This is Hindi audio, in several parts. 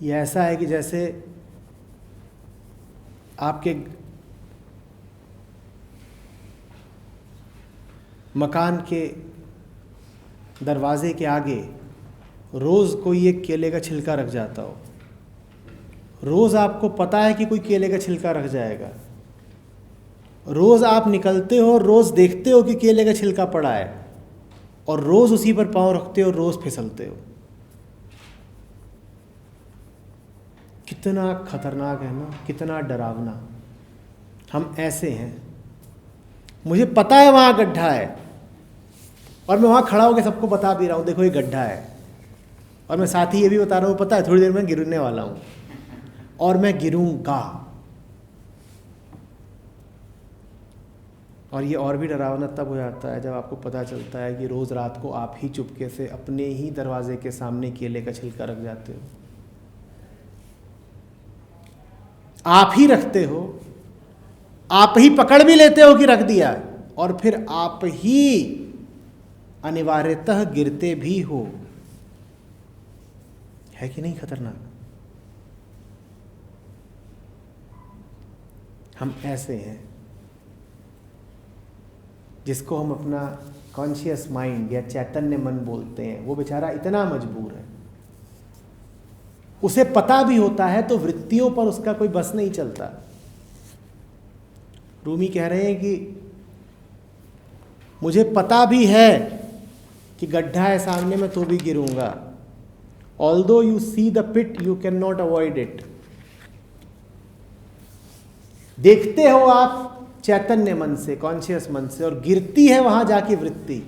ये ऐसा है कि जैसे आपके मकान के दरवाजे के आगे रोज़ कोई एक केले का छिलका रख जाता हो। रोज़ आपको पता है कि कोई केले का छिलका रख जाएगा। रोज़ आप निकलते हो, रोज़ देखते हो कि केले का छिलका पड़ा है, और रोज़ उसी पर पाँव रखते हो, रोज़ फिसलते हो। कितना खतरनाक है ना, कितना डरावना। हम ऐसे हैं। मुझे पता है वहाँ गड्ढा है, और मैं वहाँ खड़ा होकर सबको बता भी रहा हूँ, देखो ये गड्ढा है। और मैं साथ ही ये भी बता रहा हूँ, पता है थोड़ी देर में गिरने वाला हूँ और मैं गिरूंगा। और ये और भी डरावना तब हो जाता है जब आपको पता चलता है कि रोज़ रात को आप ही चुपके से अपने ही दरवाजे के सामने केले का छिलका रख जाते हो। आप ही रखते हो, आप ही पकड़ भी लेते हो कि रख दिया, और फिर आप ही अनिवार्यतः गिरते भी हो। है कि नहीं खतरनाक? हम ऐसे हैं जिसको हम अपना कॉन्शियस माइंड या चैतन्य मन बोलते हैं। वो बेचारा इतना मजबूर है, उसे पता भी होता है तो वृत्तियों पर उसका कोई बस नहीं चलता। रूमी कह रहे हैं कि मुझे पता भी है कि गड्ढा है सामने में तो भी गिरूंगा। Although you see the pit you can not avoid it. देखते हो आप चैतन्य मन से, कॉन्शियस मन से, और गिरती है वहां जाके वृत्ति।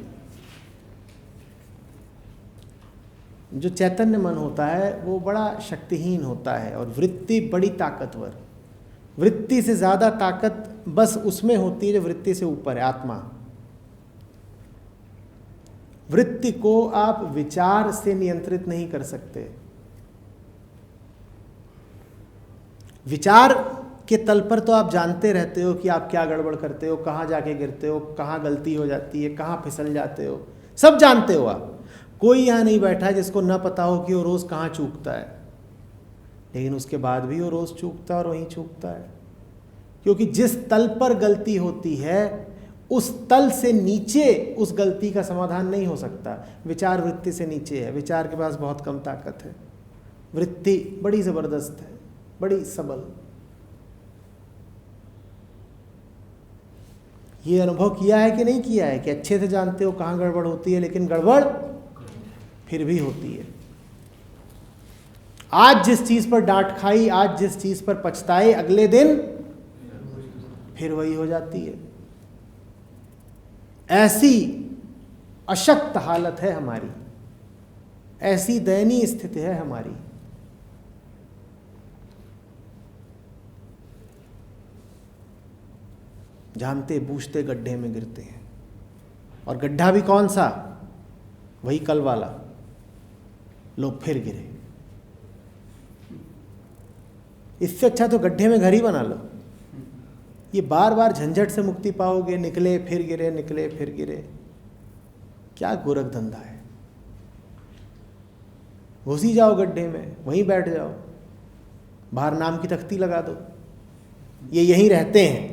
जो चैतन्य मन होता है वो बड़ा शक्तिहीन होता है, और वृत्ति बड़ी ताकतवर। वृत्ति से ज्यादा ताकत बस उसमें होती है जो वृत्ति से ऊपर है, आत्मा। वृत्ति को आप विचार से नियंत्रित नहीं कर सकते। विचार के तल पर तो आप जानते रहते हो कि आप क्या गड़बड़ करते हो, कहाँ जाके गिरते हो, कहाँ गलती हो जाती है, कहाँ फिसल जाते हो, सब जानते हो आप। कोई यहाँ नहीं बैठा है जिसको ना पता हो कि वो रोज़ कहाँ चूकता है, लेकिन उसके बाद भी वो रोज़ चूकता है और वहीं चूकता है। क्योंकि जिस तल पर गलती होती है उस तल से नीचे उस गलती का समाधान नहीं हो सकता। विचार वृत्ति से नीचे है, विचार के पास बहुत कम ताकत है। वृत्ति बड़ी ज़बरदस्त है, बड़ी सबल। ये अनुभव किया है कि नहीं किया है कि अच्छे से जानते हो कहाँ गड़बड़ होती है, लेकिन गड़बड़ फिर भी होती है। आज जिस चीज़ पर डांट खाई, आज जिस चीज़ पर पछताए, अगले दिन फिर वही हो जाती है। ऐसी अशक्त हालत है हमारी, ऐसी दयनीय स्थिति है हमारी। जानते बूझते गड्ढे में गिरते हैं, और गड्ढा भी कौन सा? वही कल वाला। लोग फिर गिरे। इससे अच्छा तो गड्ढे में घर ही बना लो। ये बार बार झंझट से मुक्ति पाओगे, निकले फिर गिरे, निकले फिर गिरे। क्या गोरख धंधा है। घुसी जाओ गड्ढे में, वहीं बैठ जाओ, बाहर नाम की तख्ती लगा दो, ये यहीं रहते हैं।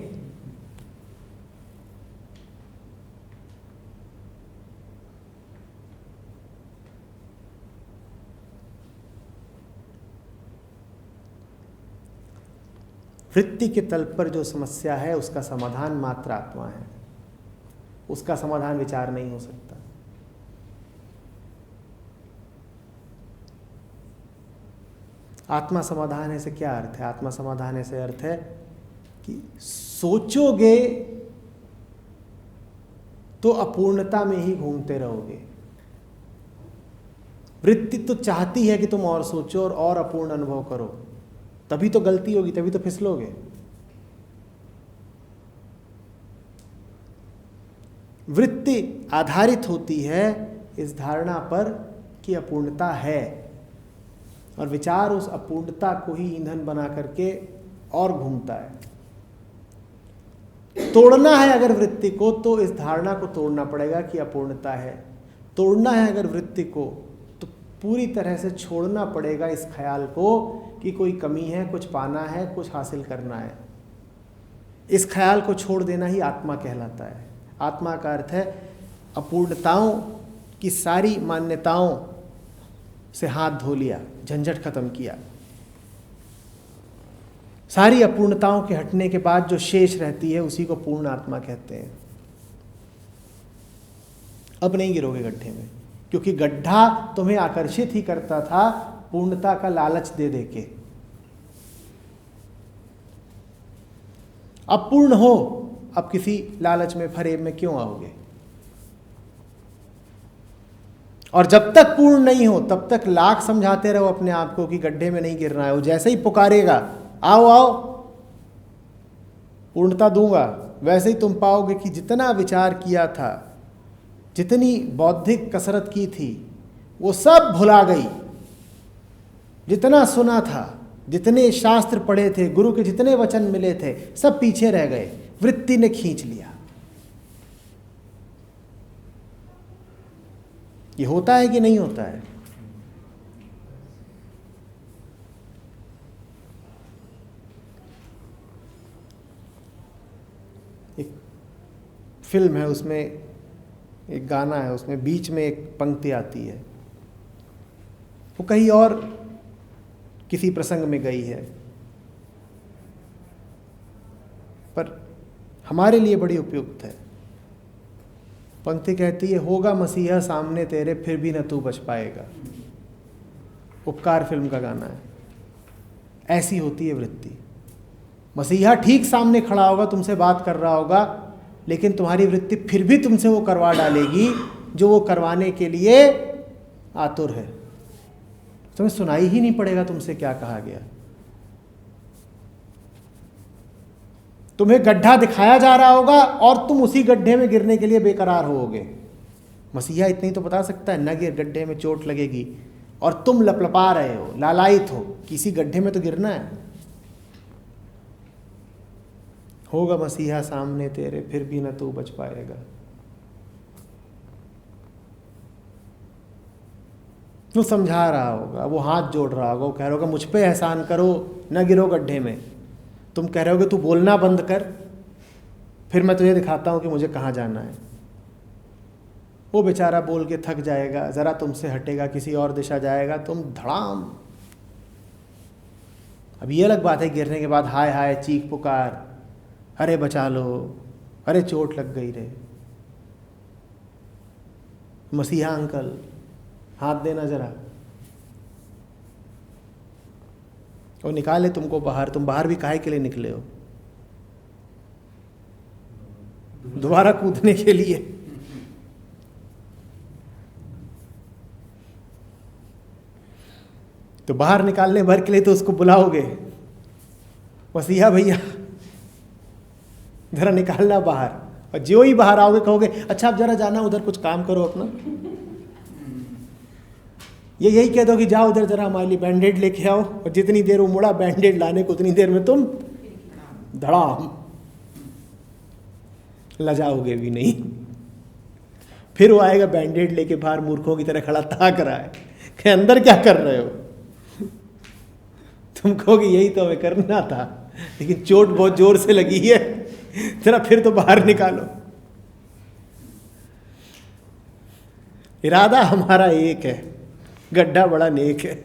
वृत्ति के तल पर जो समस्या है उसका समाधान मात्र आत्मा है, उसका समाधान विचार नहीं हो सकता। आत्मा समाधान है से क्या अर्थ है? आत्मा समाधान है से अर्थ है कि सोचोगे तो अपूर्णता में ही घूमते रहोगे। वृत्ति तो चाहती है कि तुम और सोचो और अपूर्ण अनुभव करो, तभी तो गलती होगी, तभी तो फिसलोगे। वृत्ति आधारित होती है इस धारणा पर कि अपूर्णता है, और विचार उस अपूर्णता को ही ईंधन बना करके और घूमता है। तोड़ना है अगर वृत्ति को तो इस धारणा को तोड़ना पड़ेगा कि अपूर्णता है। तोड़ना है अगर वृत्ति को तो पूरी तरह से छोड़ना पड़ेगा इस ख्याल को कि कोई कमी है, कुछ पाना है, कुछ हासिल करना है। इस ख्याल को छोड़ देना ही आत्मा कहलाता है। आत्मा का अर्थ है अपूर्णताओं की सारी मान्यताओं से हाथ धो लिया, झंझट खत्म किया। सारी अपूर्णताओं के हटने के बाद जो शेष रहती है उसी को पूर्ण आत्मा कहते हैं। अब नहीं गिरोगे गड्ढे में, क्योंकि गड्ढा तुम्हें आकर्षित ही करता था पूर्णता का लालच दे दे के। अब पूर्ण हो, अब किसी लालच में फरेब में क्यों आओगे? और जब तक पूर्ण नहीं हो तब तक लाख समझाते रहो अपने आप को कि गड्ढे में नहीं गिरना है। वो जैसे ही पुकारेगा आओ आओ पूर्णता दूंगा, वैसे ही तुम पाओगे कि जितना विचार किया था, जितनी बौद्धिक कसरत की थी, वो सब भुला गई। जितना सुना था, जितने शास्त्र पढ़े थे, गुरु के जितने वचन मिले थे, सब पीछे रह गए। वृत्ति ने खींच लिया। ये होता है कि नहीं होता है? एक फिल्म है, उसमें एक गाना है, उसमें बीच में एक पंक्ति आती है, वो कहीं और किसी प्रसंग में गई है, पर हमारे लिए बड़ी उपयुक्त है। पंक्ति कहती है, होगा मसीहा सामने तेरे फिर भी न तू बच पाएगा। उपकार फिल्म का गाना है। ऐसी होती है वृत्ति। मसीहा ठीक सामने खड़ा होगा, तुमसे बात कर रहा होगा, लेकिन तुम्हारी वृत्ति फिर भी तुमसे वो करवा डालेगी जो वो करवाने के लिए आतुर है। तुम्हें सुनाई ही नहीं पड़ेगा तुमसे क्या कहा गया। तुम्हें गड्ढा दिखाया जा रहा होगा और तुम उसी गड्ढे में गिरने के लिए बेकरार होगे। मसीहा इतनी तो बता सकता है, न गिर, गड्ढे में चोट लगेगी, और तुम लपलपा रहे हो, लालायित हो, किसी गड्ढे में तो गिरना है। होगा मसीहा सामने तेरे फिर भी न तू बच पाएगा। वो समझा रहा होगा, वो हाथ जोड़ रहा होगा, वो कह रहा होगा मुझ पे एहसान करो, न गिरो गड्ढे में। तुम कह रहे होगे तू बोलना बंद कर, फिर मैं तुझे दिखाता हूं कि मुझे कहाँ जाना है। वो बेचारा बोल के थक जाएगा, ज़रा तुमसे हटेगा, किसी और दिशा जाएगा, तुम धड़ाम। अब ये अलग बात है गिरने के बाद हाय हाय चीख पुकार, अरे बचा लो, अरे चोट लग गई रे, मसीहा अंकल हाथ देना जरा। और निकाले तुमको बाहर। तुम बाहर भी काहे के लिए निकले हो? दोबारा कूदने के लिए। तो बाहर निकालने भर के लिए तो उसको बुलाओगे, मसीहा भैया जरा निकालना बाहर। और जो ही बाहर आओगे कहोगे अच्छा अब जरा जाना उधर, कुछ काम करो अपना। ये यही कह दो कि जाओ उधर जरा हमारे लिए बैंडेड लेके आओ, और जितनी देर वो मुड़ा बैंडेड लाने को उतनी देर में तुम धड़ाम। लजाओगे भी नहीं। फिर वो आएगा बैंडेड लेके बाहर, मूर्खों की तरह खड़ा ताक रहा है कि अंदर क्या कर रहे हो? तुम कहोगे यही तो हमें करना था, लेकिन चोट बहुत जोर से लगी है, जरा फिर तो बाहर निकालो। इरादा हमारा एक है, गड्ढा बड़ा नेक है।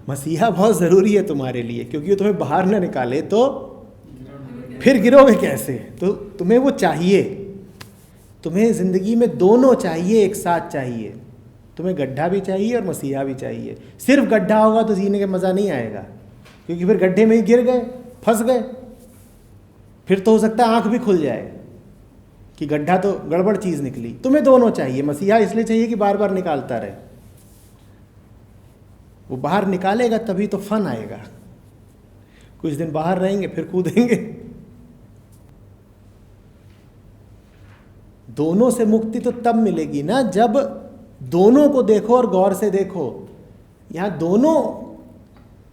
मसीहा बहुत जरूरी है तुम्हारे लिए, क्योंकि वो तुम्हें बाहर ना निकाले तो फिर गिरोगे कैसे? तो तुम्हें वो चाहिए। तुम्हें जिंदगी में दोनों चाहिए, एक साथ चाहिए। तुम्हें गड्ढा भी चाहिए और मसीहा भी चाहिए। सिर्फ गड्ढा होगा तो जीने का मजा नहीं आएगा, क्योंकि फिर गड्ढे में ही गिर गए, फंस गए। फिर तो हो सकता है आंख भी खुल जाए कि गड्ढा तो गड़बड़ चीज निकली। तुम्हें दोनों चाहिए। मसीहा इसलिए चाहिए कि बार बार निकालता रहे। वो बाहर निकालेगा तभी तो फन आएगा। कुछ दिन बाहर रहेंगे फिर कूदेंगे। दोनों से मुक्ति तो तब मिलेगी ना जब दोनों को देखो और गौर से देखो। यहां दोनों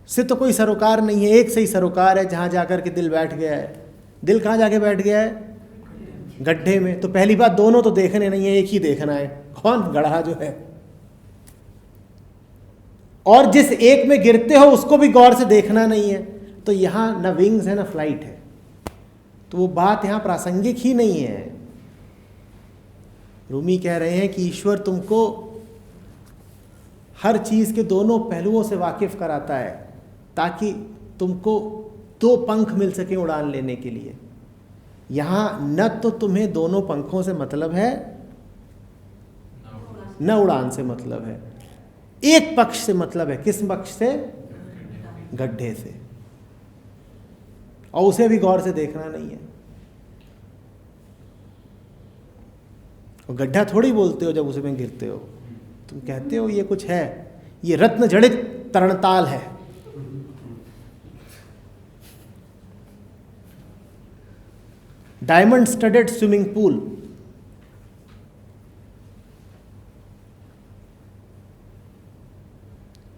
से तो कोई सरोकार नहीं है, एक से ही सरोकार है जहां जाकर के दिल बैठ गया है। दिल कहाँ जाके बैठ गया है? गड्ढे में। तो पहली बात, दोनों तो देखने नहीं है, एक ही देखना है। कौन? गड्ढा जो है। और जिस एक में गिरते हो उसको भी गौर से देखना नहीं है। तो यहां ना विंग्स है ना फ्लाइट है, तो वो बात यहां प्रासंगिक ही नहीं है। रूमी कह रहे हैं कि ईश्वर तुमको हर चीज के दोनों पहलुओं से वाकिफ कराता है ताकि तुमको दो पंख मिल सके उड़ान लेने के लिए। यहां न तो तुम्हें दोनों पंखों से मतलब है, न उड़ान से मतलब है, एक पक्ष से मतलब है। किस पक्ष से? गड्ढे से। और उसे भी गौर से देखना नहीं है। और गड्ढा थोड़ी बोलते हो जब उसमें गिरते हो, तुम कहते हो ये कुछ है, ये रत्न जड़ित तरणताल है। Diamond studded swimming pool.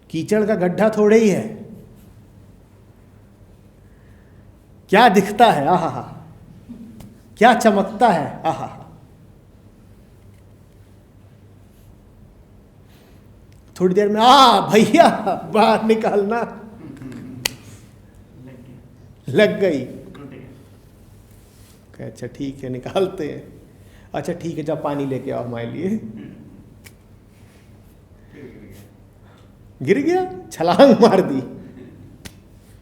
कीचड़ का गड्ढा थोड़े ही है। क्या दिखता है, आहा, क्या चमकता है, आहा। थोड़ी देर में भैया बाहर निकालना, लग गई। अच्छा ठीक है, निकालते हैं। अच्छा ठीक है, जब पानी लेके आओ हमारे लिए। गिर गया, छलांग मार दी।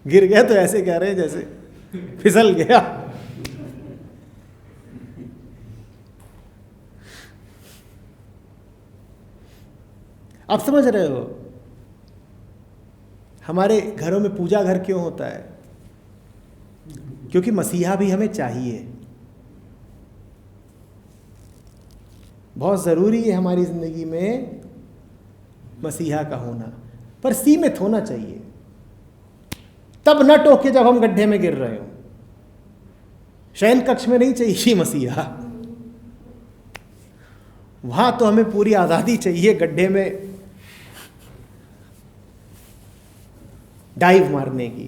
गिर गया तो ऐसे कह रहे हैं जैसे फिसल गया। अब समझ रहे हो हमारे घरों में पूजा घर क्यों होता है? क्योंकि मसीहा भी हमें चाहिए। बहुत ज़रूरी है हमारी ज़िंदगी में मसीहा का होना, पर सीमित होना चाहिए। तब न टोके जब हम गड्ढे में गिर रहे हो। शयन कक्ष में नहीं चाहिए मसीहा, वहां तो हमें पूरी आज़ादी चाहिए गड्ढे में डाइव मारने की।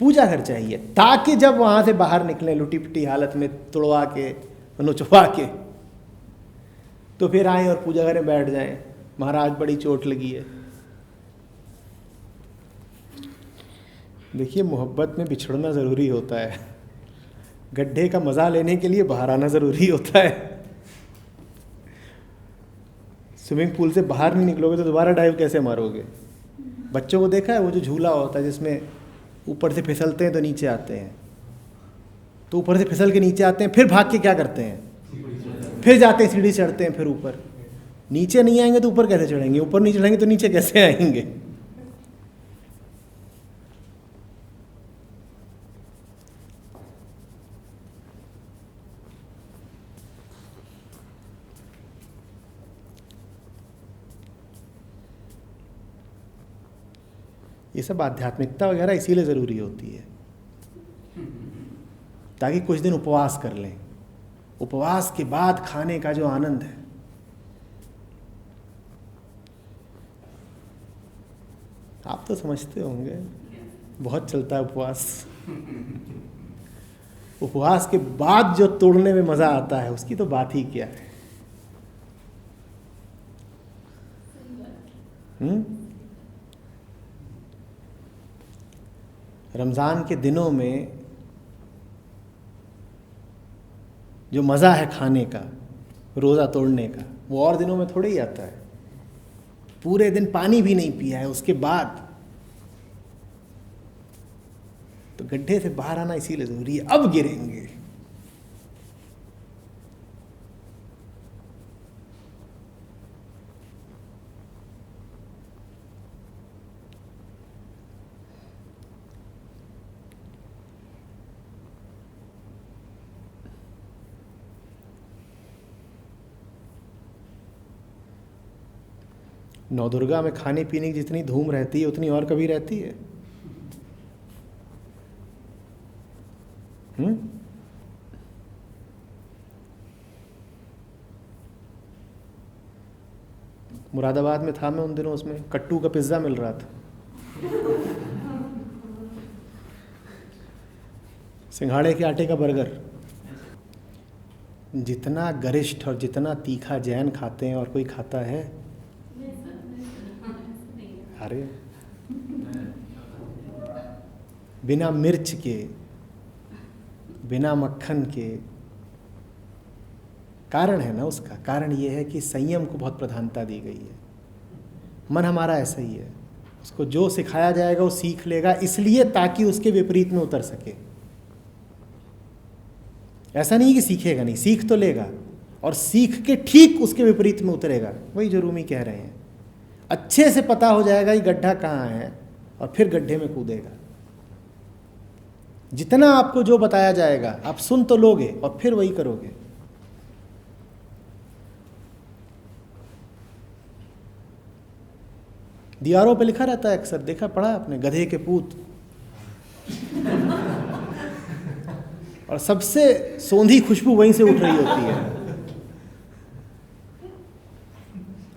पूजा घर चाहिए ताकि जब वहां से बाहर निकले लुटी पिटी हालत में, तुड़वा के नुचवा के, तो फिर आए और पूजा घर में बैठ जाएं, महाराज बड़ी चोट लगी है। देखिए, मोहब्बत में बिछड़ना ज़रूरी होता है। गड्ढे का मज़ा लेने के लिए बाहर आना ज़रूरी होता है। स्विमिंग पूल से बाहर नहीं निकलोगे तो दोबारा डाइव कैसे मारोगे? बच्चों को देखा है वो जो झूला होता है जिसमें ऊपर से फिसलते हैं तो नीचे आते हैं, तो ऊपर से फिसल के नीचे आते हैं, फिर भाग के क्या करते हैं? फिर जाते हैं, सीढ़ी चढ़ते हैं, फिर ऊपर। नीचे नहीं आएंगे तो ऊपर कैसे चढ़ेंगे? ऊपर नहीं चढ़ेंगे तो नीचे कैसे आएंगे? ये सब आध्यात्मिकता वगैरह इसीलिए ज़रूरी होती है ताकि कुछ दिन उपवास कर लें। उपवास के बाद खाने का जो आनंद है, आप तो समझते होंगे, बहुत चलता है उपवास। उपवास के बाद जो तोड़ने में मज़ा आता है उसकी तो बात ही क्या है। रमज़ान के दिनों में जो मज़ा है खाने का, रोज़ा तोड़ने का, वो और दिनों में थोड़े ही आता है। पूरे दिन पानी भी नहीं पिया है उसके बाद, तो गड्ढे से बाहर आना इसीलिए ज़रूरी है। अब गिरेंगे। नवदुर्गा में खाने पीने की जितनी धूम रहती है उतनी और कभी रहती है? मुरादाबाद में था मैं उन दिनों, उसमें कट्टू का पिज्ज़ा मिल रहा था। सिंघाड़े के आटे का बर्गर। जितना गरिष्ठ और जितना तीखा जैन खाते हैं और कोई खाता है? अरे बिना मिर्च के, बिना मक्खन के। कारण है ना, उसका कारण ये है कि संयम को बहुत प्रधानता दी गई है। मन हमारा ऐसा ही है, उसको जो सिखाया जाएगा वो सीख लेगा, इसलिए ताकि उसके विपरीत में उतर सके। ऐसा नहीं कि सीखेगा नहीं, सीख तो लेगा और सीख के ठीक उसके विपरीत में उतरेगा। वही जो रूमी कह रहे हैं, अच्छे से पता हो जाएगा कि गड्ढा कहाँ है और फिर गड्ढे में कूदेगा। जितना आपको जो बताया जाएगा आप सुन तो लोगे और फिर वही करोगे। दीवारों पे लिखा रहता है अक्सर, देखा पढ़ा आपने, गधे के पूत। और सबसे सौंधी खुशबू वहीं से उठ रही होती है।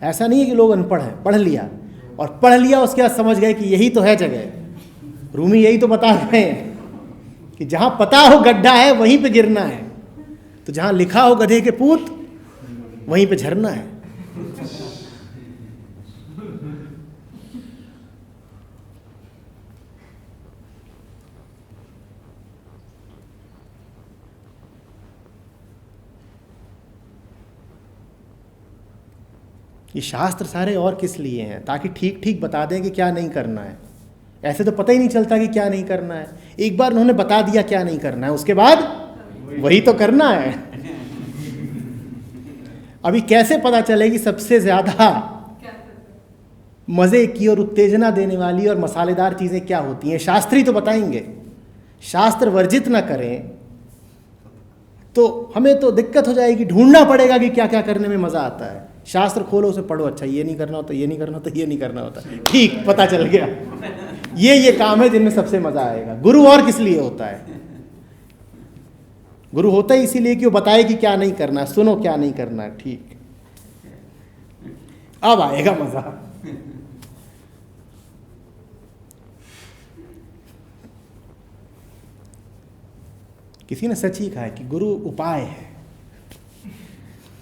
ऐसा नहीं है कि लोग अनपढ़ हैं, पढ़ लिया और पढ़ लिया उसके बाद समझ गए कि यही तो है जगह। रूमी यही तो बता रहे हैं कि जहां पता हो गड्ढा है वहीं पे गिरना है, तो जहां लिखा हो गधे के पूत वहीं पे झरना है। ये शास्त्र सारे और किस लिए हैं? ताकि ठीक ठीक बता दें कि क्या नहीं करना है। ऐसे तो पता ही नहीं चलता कि क्या नहीं करना है। एक बार उन्होंने बता दिया क्या नहीं करना है, उसके बाद वही तो करना है। अभी कैसे पता चले कि सबसे ज्यादा मजे की और उत्तेजना देने वाली और मसालेदार चीजें क्या होती हैं? शास्त्री तो बताएंगे। शास्त्र वर्जित ना करें तो हमें तो दिक्कत हो जाएगी, ढूंढना पड़ेगा कि क्या क्या करने में मजा आता है। शास्त्र खोलो, उसे पढ़ो, अच्छा ये नहीं करना होता, ये नहीं करना होता, ये नहीं करना होता, ठीक पता चल गया। ये काम है जिनमें सबसे मजा आएगा। गुरु और किस लिए होता है? गुरु होता है इसीलिए कि वो बताए कि क्या नहीं करना, सुनो क्या नहीं करना, ठीक, अब आएगा मजा। किसी ने सच ही कहा है कि गुरु उपाय है,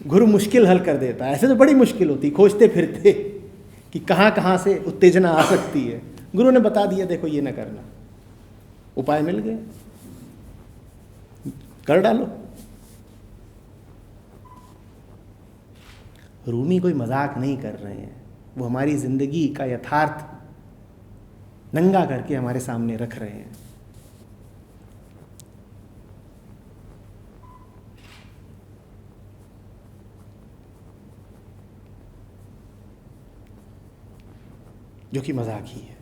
गुरु मुश्किल हल कर देता है। ऐसे तो बड़ी मुश्किल होती, खोजते फिरते कि कहाँ कहाँ से उत्तेजना आ सकती है। गुरु ने बता दिया देखो ये ना करना, उपाय मिल गए, कर डालो। रूमी कोई मजाक नहीं कर रहे हैं, वो हमारी जिंदगी का यथार्थ नंगा करके हमारे सामने रख रहे हैं। जो कि मजाक ही है।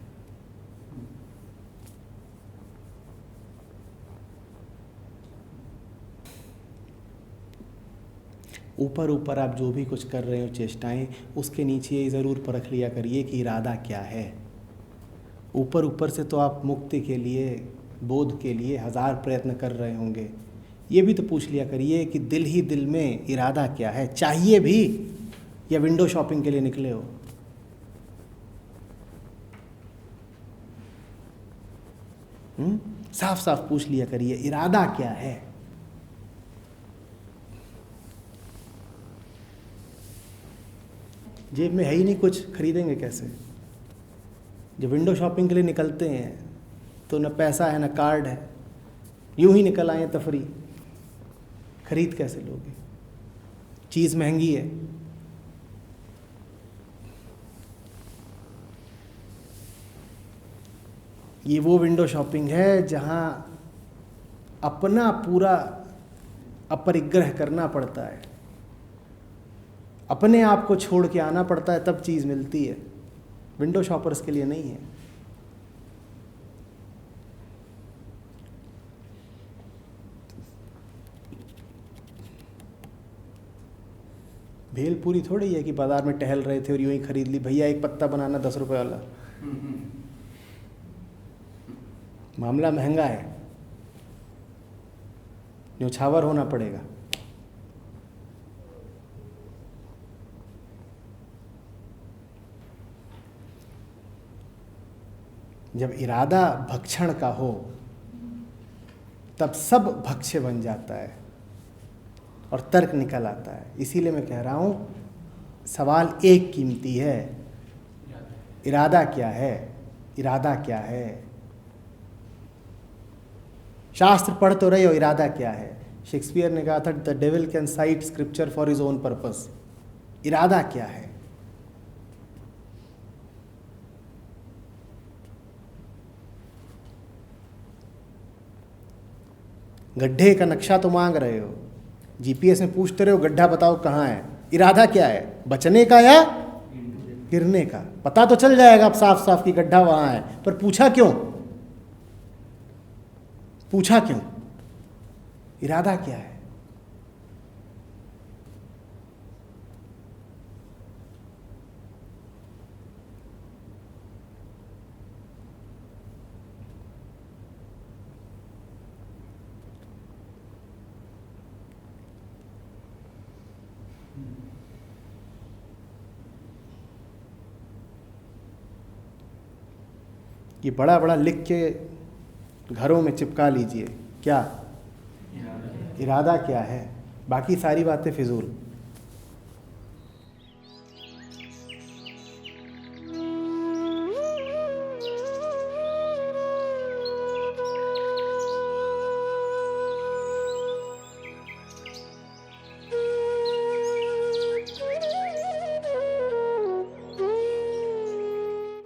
ऊपर ऊपर आप जो भी कुछ कर रहे हो चेष्टाएं, उसके नीचे ये ज़रूर परख लिया करिए कि इरादा क्या है। ऊपर ऊपर से तो आप मुक्ति के लिए, बोध के लिए हज़ार प्रयत्न कर रहे होंगे, ये भी तो पूछ लिया करिए कि दिल ही दिल में इरादा क्या है, चाहिए भी या विंडो शॉपिंग के लिए निकले हो। साफ साफ पूछ लिया करिए इरादा क्या है। जेब में है ही नहीं कुछ, खरीदेंगे कैसे? जब विंडो शॉपिंग के लिए निकलते हैं तो न पैसा है न कार्ड है, यूं ही निकल आए तफरी, खरीद कैसे लोगे? चीज़ महंगी है। ये वो विंडो शॉपिंग है जहां अपना पूरा अपरिग्रह करना पड़ता है, अपने आप को छोड़ के आना पड़ता है, तब चीज़ मिलती है। विंडो शॉपर्स के लिए नहीं है। भेलपूरी थोड़ी है कि बाजार में टहल रहे थे और यूं ही खरीद ली, भैया एक पत्ता बनाना 10 रुपये वाला। मामला महंगा है, न्योछावर होना पड़ेगा। जब इरादा भक्षण का हो तब सब भक्ष्य बन जाता है और तर्क निकल आता है। इसीलिए मैं कह रहा हूँ सवाल एक कीमती है, इरादा क्या है, इरादा क्या है। शास्त्र पढ़ तो रहे हो, इरादा क्या है। शेक्सपियर ने कहा था the devil can site scripture for his own purpose. इरादा क्या है। गड्ढे का नक्शा तो मांग रहे हो, जीपीएस में पूछते रहे हो गड्ढा बताओ कहाँ है, इरादा क्या है, बचने का या गिरने का। पता तो चल जाएगा अब साफ साफ कि गड्ढा वहां है, पर पूछा क्यों, पूछा क्यों, इरादा क्या है। ये बड़ा बड़ा लिख के घरों में चिपका लीजिए, क्या इरादा क्या है, बाकी सारी बातें फिजूल।